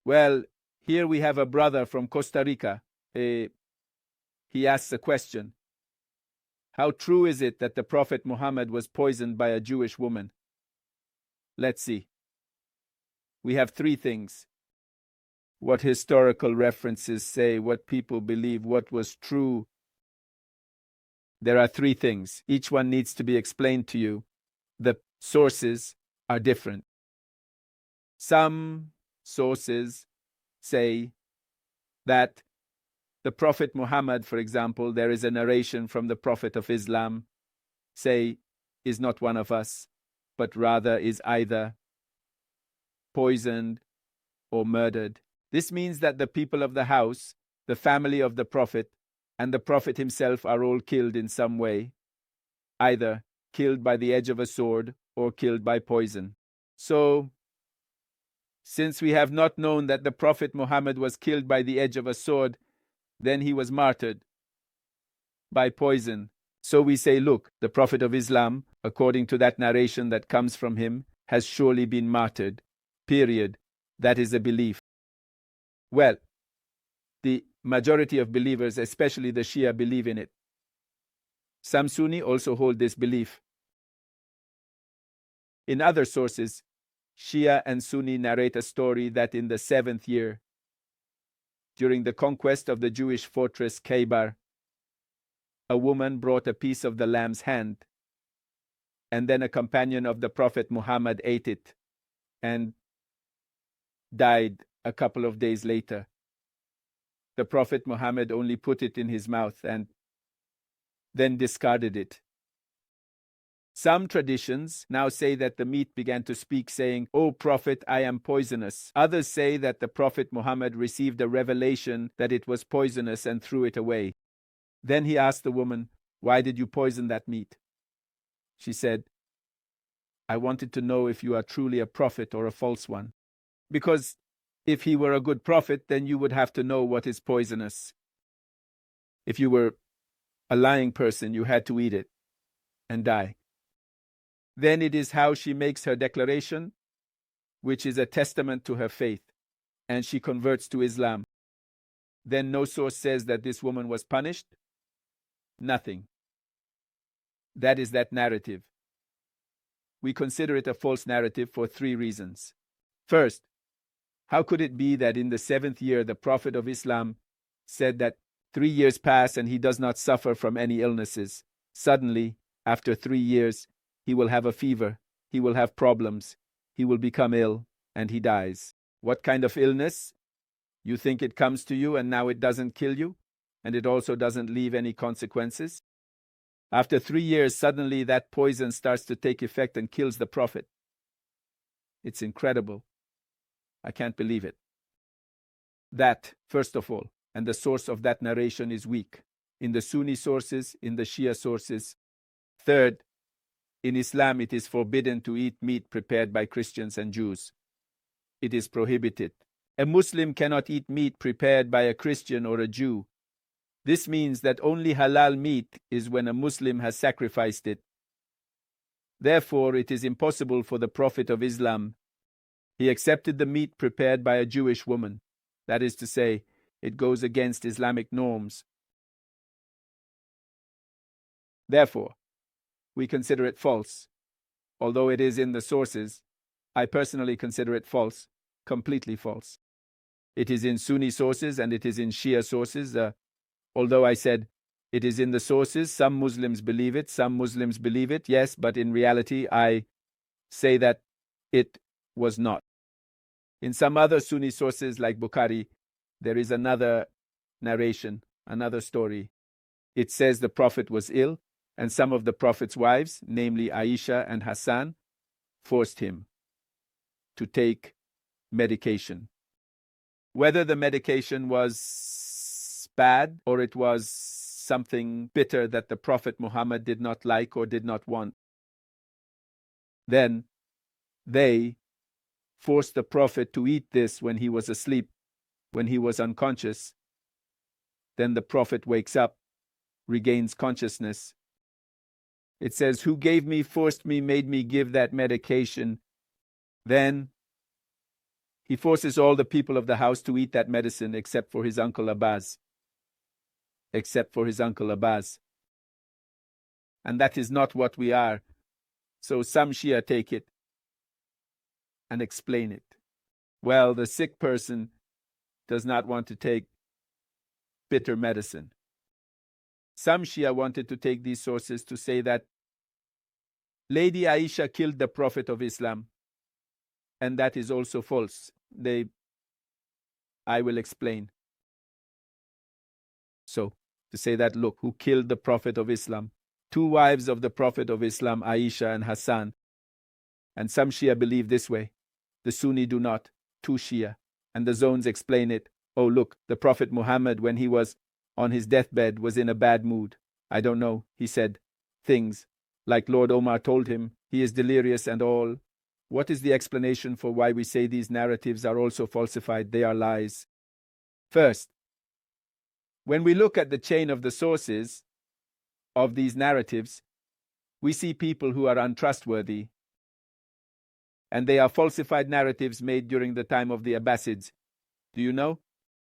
Well, here we have a brother from Costa Rica. He asks a question. How true is it that the Prophet Muhammad was poisoned by a Jewish woman? Let's see. We have three things. What historical references say, what people believe, what was true. There are three things. Each one needs to be explained to you. The sources are different. Some sources say that the Prophet Muhammad, for example, there is a narration from the Prophet of Islam, say, is not one of us, but rather is either poisoned or murdered. This means that the people of the house, the family of the Prophet, and the Prophet himself are all killed in some way, either killed by the edge of a sword or killed by poison. So, since we have not known that the Prophet Muhammad was killed by the edge of a sword, then he was martyred by poison. So we say, look, the Prophet of Islam, according to that narration that comes from him, has surely been martyred. Period. That is a belief. Well, the majority of believers, especially the Shia, believe in it. Some Sunni also hold this belief. In other sources, Shia and Sunni narrate a story that in the 7th year, during the conquest of the Jewish fortress Khaybar, a woman brought a piece of the lamb's hand, and then a companion of the Prophet Muhammad ate it and died a couple of days later. The Prophet Muhammad only put it in his mouth and then discarded it. Some traditions now say that the meat began to speak, saying, "O Prophet, I am poisonous." Others say that the Prophet Muhammad received a revelation that it was poisonous and threw it away. Then he asked the woman, "Why did you poison that meat?" She said, "I wanted to know if you are truly a prophet or a false one. Because if he were a good prophet, then you would have to know what is poisonous. If you were a lying person, you had to eat it and die." Then it is how she makes her declaration, which is a testament to her faith, and she converts to Islam. Then no source says that this woman was punished. Nothing. That is that narrative. We consider it a false narrative for three reasons. First, how could it be that in the 7th year the Prophet of Islam said that 3 years pass and he does not suffer from any illnesses? Suddenly, after 3 years, he will have a fever, he will have problems, he will become ill, and he dies. What kind of illness? You think it comes to you and now it doesn't kill you, and it also doesn't leave any consequences? After 3 years, suddenly that poison starts to take effect and kills the Prophet. It's incredible. I can't believe it. That, first of all, and the source of that narration is weak. In the Sunni sources, in the Shia sources. Third, in Islam it is forbidden to eat meat prepared by Christians and Jews. It is prohibited. A Muslim cannot eat meat prepared by a Christian or a Jew. This means that only halal meat is when a Muslim has sacrificed it. Therefore, it is impossible for the Prophet of Islam. He accepted the meat prepared by a Jewish woman. That is to say, it goes against Islamic norms. Therefore, we consider it false. Although it is in the sources, I personally consider it false, completely false. It is in Sunni sources and it is in Shia sources. Although I said it is in the sources, some Muslims believe it, some Muslims believe it, yes, but in reality, I say that it was not. In some other Sunni sources like Bukhari, there is another narration, another story. It says the Prophet was ill, and some of the Prophet's wives, namely Aisha and Hassan, forced him to take medication. Whether the medication was bad or it was something bitter that the Prophet Muhammad did not like or did not want, then they forced the Prophet to eat this when he was asleep, when he was unconscious. Then the Prophet wakes up, regains consciousness. It says, "Who gave me, forced me, made me give that medication." Then He forces all the people of the house to eat that medicine except for his uncle Abbas. Except for his uncle Abbas. And that is not what we are. So some Shia take it and explain it. Well, the sick person does not want to take bitter medicine. Some Shia wanted to take these sources to say that Lady Aisha killed the Prophet of Islam, and that is also false. I will explain. So, to say that, look, who killed the Prophet of Islam? Two wives of the Prophet of Islam, Aisha and Hassan. And some Shia believe this way. The Sunni do not. Two Shia. And the zones explain it. Oh, look, the Prophet Muhammad, when he was on his deathbed, was in a bad mood. I don't know. He said things like Lord Omar told him, he is delirious and all. What is the explanation for why we say these narratives are also falsified? They are lies. First, when we look at the chain of the sources of these narratives, we see people who are untrustworthy, and they are falsified narratives made during the time of the Abbasids. Do you know?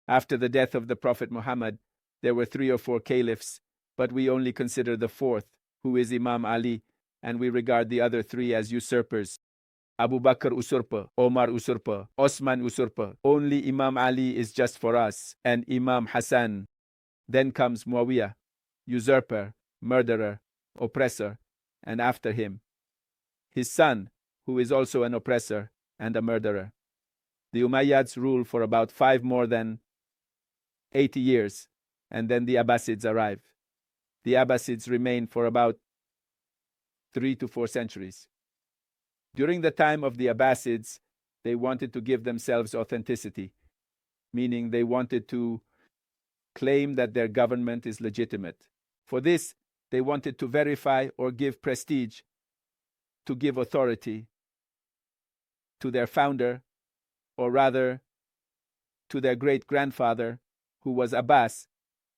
After the death of the Prophet Muhammad, there were 3 or 4 caliphs, but we only consider the 4th, who is Imam Ali, and we regard the other 3 as usurpers. Abu Bakr usurper, Omar usurper, Osman usurper. Only Imam Ali is just for us, and Imam Hassan. Then comes Muawiyah, usurper, murderer, oppressor, and after him, his son, who is also an oppressor and a murderer. The Umayyads rule for about 5 more than 80 years, and then the Abbasids arrive. The Abbasids remain for about 3 to 4 centuries. During the time of the Abbasids, they wanted to give themselves authenticity, meaning they wanted to claim that their government is legitimate. For this, they wanted to verify or give prestige, to give authority to their founder, or rather to their great-grandfather, who was Abbas,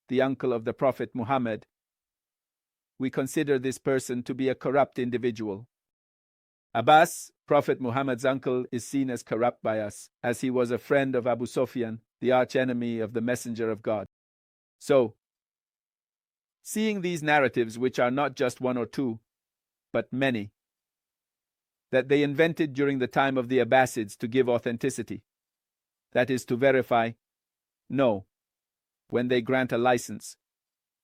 the uncle of the Prophet Muhammad. We consider this person to be a corrupt individual. Abbas, Prophet Muhammad's uncle, is seen as corrupt by us, as he was a friend of Abu Sufyan, the archenemy of the Messenger of God. So, seeing these narratives, which are not just 1 or 2, but many, that they invented during the time of the Abbasids to give authenticity, that is, to verify, no, when they grant a license,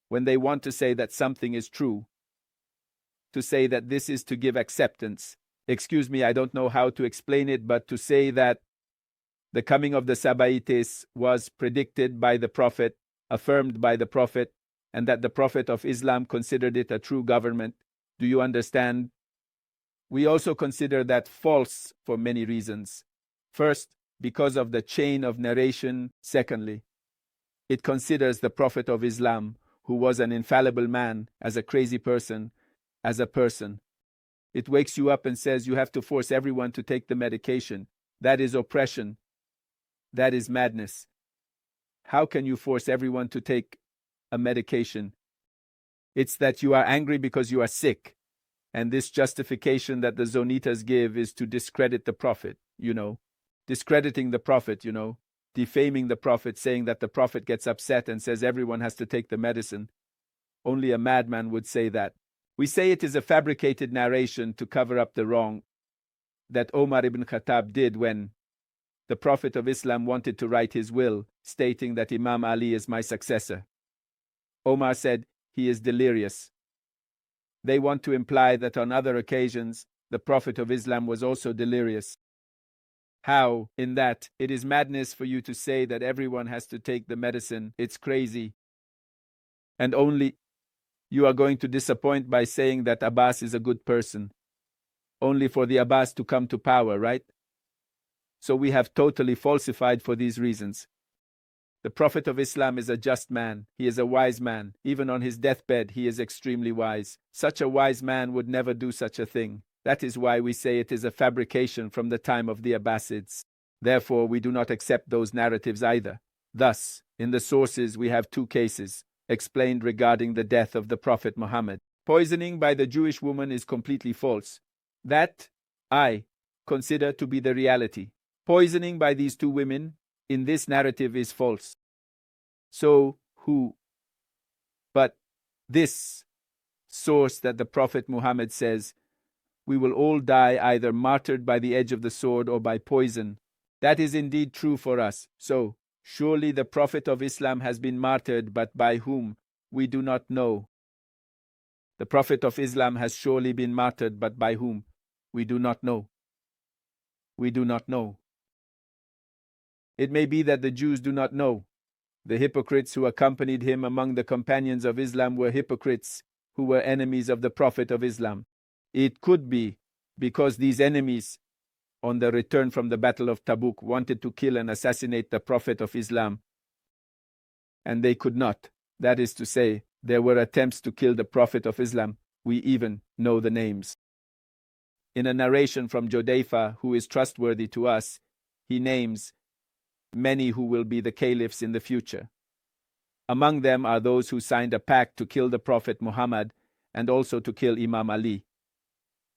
when they want to say that something is true, to say that this is to give acceptance. Excuse me, I don't know how to explain it, but to say that the coming of the Saba'ites was predicted by the Prophet, affirmed by the Prophet, and that the Prophet of Islam considered it a true government. Do you understand? We also consider that false for many reasons. First, because of the chain of narration. Secondly, it considers the Prophet of Islam, who was an infallible man, as a crazy person, as a person. It wakes you up and says you have to force everyone to take the medication. That is oppression. That is madness. How can you force everyone to take a medication? It's that you are angry because you are sick. And this justification that the Zonitas give is to discredit the Prophet, discrediting the Prophet, defaming the Prophet, saying that the Prophet gets upset and says everyone has to take the medicine. Only a madman would say that. We say it is a fabricated narration to cover up the wrong that Omar ibn Khattab did when the Prophet of Islam wanted to write his will, stating that Imam Ali is my successor. Omar said he is delirious. They want to imply that on other occasions, the Prophet of Islam was also delirious. How, in that, it is madness for you to say that everyone has to take the medicine. It's crazy. And only you are going to disappoint by saying that Abbas is a good person, only for the Abbas to come to power, right? So we have totally falsified for these reasons. The Prophet of Islam is a just man. He is a wise man. Even on his deathbed, he is extremely wise. Such a wise man would never do such a thing. That is why we say it is a fabrication from the time of the Abbasids. Therefore, we do not accept those narratives either. Thus, in the sources, we have 2 cases explained regarding the death of the Prophet Muhammad. Poisoning by the Jewish woman is completely false. That I consider to be the reality. poisoning by these two women in this narrative is false. So who? But this source that the Prophet Muhammad says, we will all die either martyred by the edge of the sword or by poison, that is indeed true for us. So, surely the Prophet of Islam has been martyred, but by whom? We do not know. The Prophet of Islam has surely been martyred, but by whom? We do not know. We do not know. It may be that the Jews do not know. The hypocrites who accompanied him among the companions of Islam were hypocrites who were enemies of the Prophet of Islam. It could be because these enemies, on the return from the Battle of Tabuk, wanted to kill and assassinate the Prophet of Islam, and they could not. That is to say, there were attempts to kill the Prophet of Islam. We even know the names. In a narration from Jodaifa, who is trustworthy to us, he names many who will be the caliphs in the future. Among them are those who signed a pact to kill the Prophet Muhammad and also to kill Imam Ali.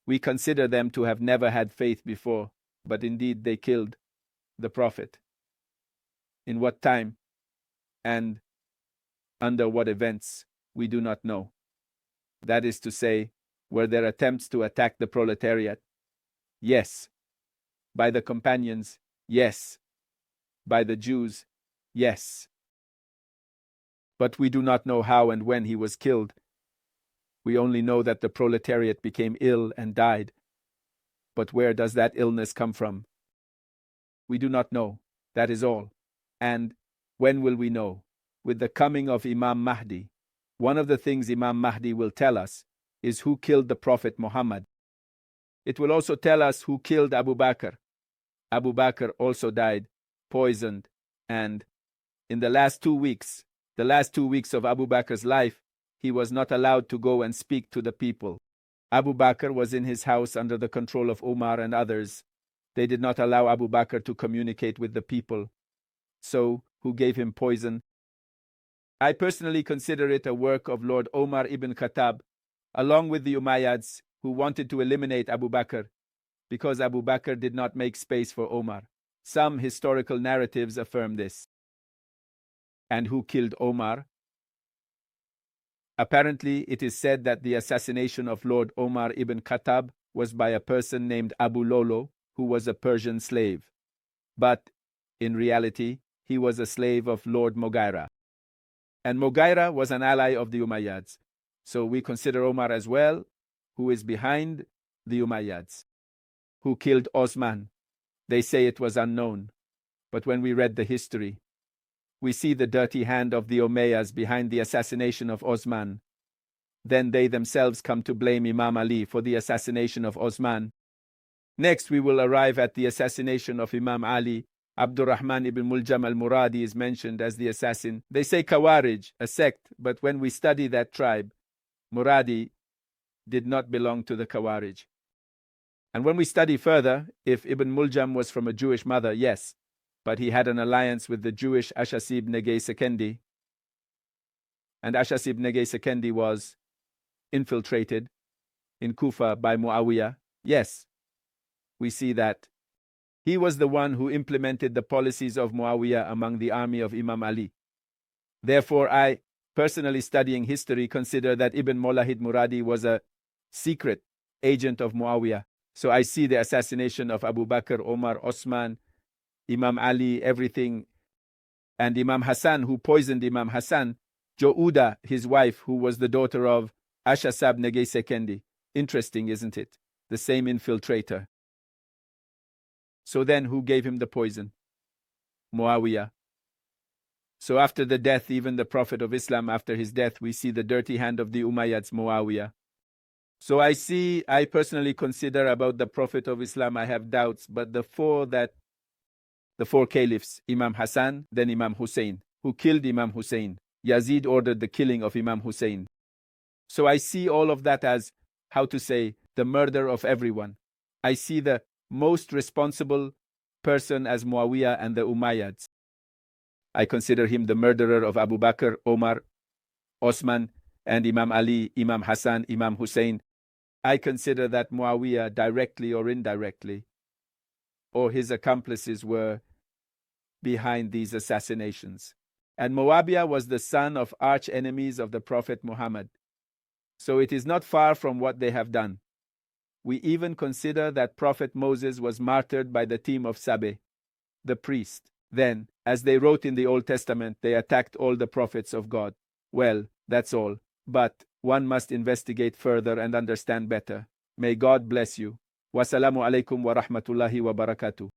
We consider them to have never had faith before, but indeed they killed the Prophet. In what time and under what events, we do not know. That is to say, were there attempts to attack the proletariat? Yes. By the companions? Yes. By the Jews? Yes. But we do not know how and when he was killed. We only know that the proletariat became ill and died. But where does that illness come from? We do not know. That is all. And when will we know? With the coming of Imam Mahdi. One of the things Imam Mahdi will tell us is who killed the Prophet Muhammad. It will also tell us who killed Abu Bakr. Abu Bakr also died, poisoned, and in the last 2 weeks of Abu Bakr's life, he was not allowed to go and speak to the people. Abu Bakr was in his house under the control of Umar and others. They did not allow Abu Bakr to communicate with the people. So, who gave him poison? I personally consider it a work of Lord Omar ibn Khattab, along with the Umayyads, who wanted to eliminate Abu Bakr, because Abu Bakr did not make space for Omar. Some historical narratives affirm this. And who killed Omar? Apparently, it is said that the assassination of Lord Omar ibn Khattab was by a person named Abu Lolo, who was a Persian slave. But, in reality, he was a slave of Lord Mughira. And Mughira was an ally of the Umayyads. So we consider Omar as well, who is behind the Umayyads. Who killed Osman? They say it was unknown. But when we read the history, we see the dirty hand of the Umayyads behind the assassination of Osman. Then they themselves come to blame Imam Ali for the assassination of Osman. Next, we will arrive at the assassination of Imam Ali. Abdurrahman ibn Muljam al-Muradi is mentioned as the assassin. They say Khawarij, a sect, but when we study that tribe, Muradi did not belong to the Khawarij. And when we study further, if Ibn Muljam was from a Jewish mother, yes, but he had an alliance with the Jewish Ashasib Negei Sekendi, and Ashasib Negei Sekendi was infiltrated in Kufa by Muawiyah. Yes, we see that he was the one who implemented the policies of Muawiyah among the army of Imam Ali. Therefore, I, personally studying history, consider that Ibn Molahid Muradi was a secret agent of Muawiyah. So I see the assassination of Abu Bakr, Omar, Osman, Imam Ali, everything. And Imam Hassan, who poisoned Imam Hassan, Jouda, his wife, who was the daughter of Ashasab Negei Sekendi. Interesting, isn't it? The same infiltrator. So then who gave him the poison? Muawiyah. So after the death, even the Prophet of Islam, after his death, we see the dirty hand of the Umayyads, Muawiyah. So I personally consider about the Prophet of Islam, I have doubts, but the four caliphs, Imam Hassan, then Imam Hussein, who killed Imam Hussein. Yazid ordered the killing of Imam Hussein. So I see all of that as, how to say, the murder of everyone. I see the most responsible person as Muawiyah and the Umayyads. I consider him the murderer of Abu Bakr, Omar, Osman, and Imam Ali, Imam Hassan, Imam Hussein. I consider that Muawiyah directly or indirectly. or his accomplices were behind these assassinations. And Muawiyah was the son of arch-enemies of the Prophet Muhammad. So it is not far from what they have done. We even consider that Prophet Moses was martyred by the team of Sabeh, the priest. Then, as they wrote in the Old Testament, they attacked all the prophets of God. Well, that's all. But one must investigate further and understand better. May God bless you. Wassalamu alaikum wa rahmatullahi wa barakatuh.